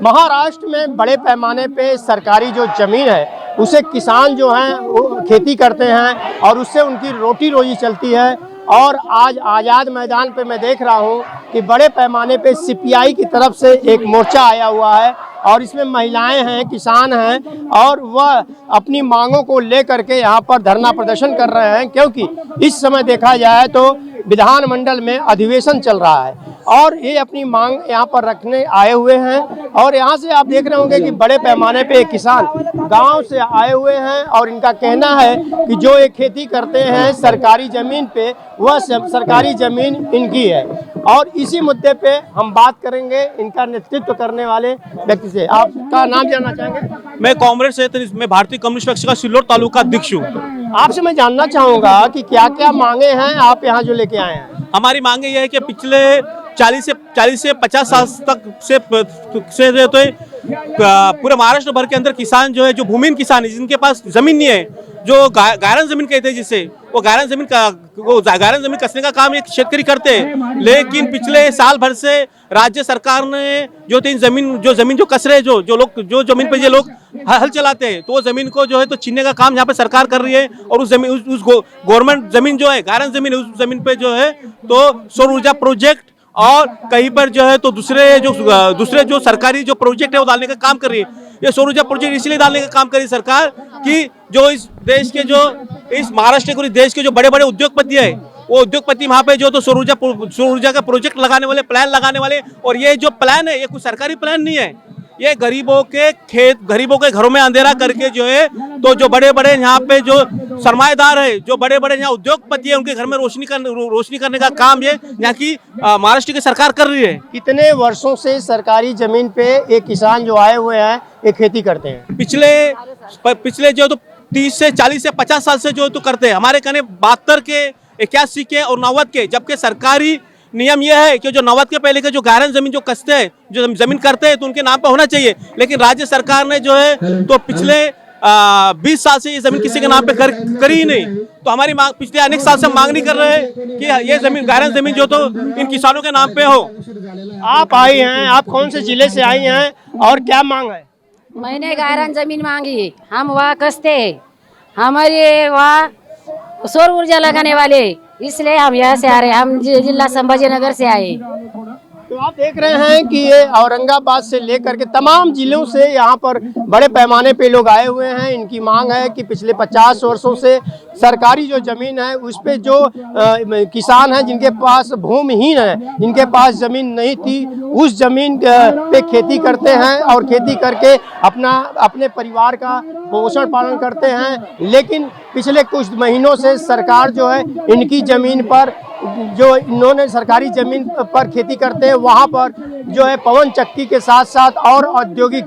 महाराष्ट्र में बड़े पैमाने पे सरकारी जो जमीन है उसे किसान जो हैं वो खेती करते हैं और उससे उनकी रोटी रोजी चलती है। और आज आज़ाद मैदान पे मैं देख रहा हूँ कि बड़े पैमाने पे सीपीआई की तरफ से एक मोर्चा आया हुआ है और इसमें महिलाएं हैं, किसान हैं और वह अपनी मांगों को लेकर के यहाँ पर धरना प्रदर्शन कर रहे हैं, क्योंकि इस समय देखा जाए तो विधानमंडल में अधिवेशन चल रहा है और ये अपनी मांग यहाँ पर रखने आए हुए हैं। और यहाँ से आप देख रहे होंगे कि बड़े पैमाने पे किसान गांव से आए हुए हैं और इनका कहना है कि जो ये खेती करते हैं सरकारी ज़मीन पे, वह सरकारी ज़मीन इनकी है। और इसी मुद्दे पे हम बात करेंगे इनका नेतृत्व करने वाले व्यक्ति से। आपका नाम जानना चाहेंगे? मैं कांग्रेस से मैं भारतीय कम्युनिस्ट पक्ष का सिल्लोड तालुका अध्यक्ष हूँ। आपसे मैं जानना चाहूँगा कि क्या क्या मांगे हैं आप यहाँ जो लेके आए हैं? हमारी मांगे यह है कि पिछले 40 से 50 साल तक से तो पूरे महाराष्ट्र भर के अंदर किसान जो है, जो भूमिहीन किसान है, जिनके पास जमीन नहीं है, जो गायरन जमीन कहते हैं जिसे, वो गायरन जमीन कसने का काम एक शेतकरी करते हैं। लेकिन पिछले साल भर से राज्य सरकार ने जो जमीन जो कस रहे, जो लोग जो जमीन पे जो लोग हल चलाते हैं, तो वो जमीन को जो है तो छीनने का काम यहाँ पे सरकार कर रही है। और उस जमीन उस गवर्नमेंट जमीन जो है, गायरन जमीन है, उस जमीन पे जो है तो सौर ऊर्जा प्रोजेक्ट और कहीं पर जो है तो दूसरे जो सरकारी जो प्रोजेक्ट है वो डालने का काम कर रही है। ये सौर ऊर्जा प्रोजेक्ट इसलिए डालने का काम कर रही है सरकार कि जो इस देश के इस महाराष्ट्र के देश के जो बड़े बड़े उद्योगपति है, वो उद्योगपति वहाँ पे जो तो सौर ऊर्जा का प्रोजेक्ट लगाने वाले, प्लान लगाने वाले। और ये जो प्लान है ये कोई सरकारी प्लान नहीं है, ये गरीबों के घरों में अंधेरा करके जो है तो जो बड़े बड़े यहाँ पे जो सरमाएदार है, जो बड़े बड़े यहाँ उद्योगपति है, उनके घर में रोशनी करने का काम ये यहाँ की महाराष्ट्र की सरकार कर रही है। कितने वर्षों से सरकारी जमीन पे एक किसान जो आए हुए हैं ये खेती करते हैं? पिछले जो तो 30 से 40 से 50 साल से जो तो करते हैं। हमारे कहने 72 के, 81 के और 90 के, जबकि सरकारी नियम यह है कि जो 90 के पहले के जो गायरन जमीन जो कसते हैं, जो जमीन करते हैं, तो उनके नाम पे होना चाहिए। लेकिन राज्य सरकार ने जो है तो पिछले 20 साल से ये जमीन किसी के नाम पे करी ही नहीं। तो हमारी मांग पिछले अनेक साल से मांग नहीं कर रहे हैं कि ये जमीन, गायरन जमीन जो तो इन किसानों के नाम पे हो। आप आई हैं, आप कौन से जिले से आई हैं और क्या मांग है? मैंने गायरन जमीन मांगी, हम वहाँ कसते, हमारे वहाँ सौर ऊर्जा लगाने वाले, इसलिए हम यहाँ से आ रहे हैं। हम जिला संभाजीनगर से आए। तो आप देख रहे हैं कि ये औरंगाबाद से लेकर के तमाम जिलों से यहाँ पर बड़े पैमाने पे लोग आए हुए हैं। इनकी मांग है कि पिछले 50 वर्षों से सरकारी जो ज़मीन है उस पे जो किसान हैं जिनके पास भूमिहीन है, जिनके पास ज़मीन नहीं थी, उस ज़मीन पे खेती करते हैं और खेती करके अपने परिवार का पोषण पालन करते हैं। लेकिन पिछले कुछ महीनों से सरकार जो है इनकी ज़मीन पर, जो इन्होंने सरकारी ज़मीन पर खेती करते हैं, वहाँ पर जो है पवन चक्की के साथ साथ और औद्योगिक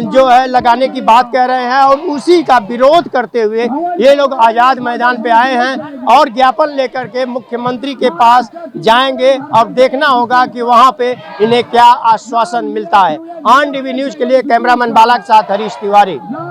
जो है लगाने की बात कह रहे हैं। और उसी का विरोध करते हुए ये लोग आज़ाद मैदान पे आए हैं और ज्ञापन लेकर के मुख्यमंत्री के पास जाएंगे। अब देखना होगा कि वहाँ पे इन्हें क्या आश्वासन मिलता है। ऑन टीवी न्यूज़ के लिए कैमरामैन बाला के साथ हरीश तिवारी।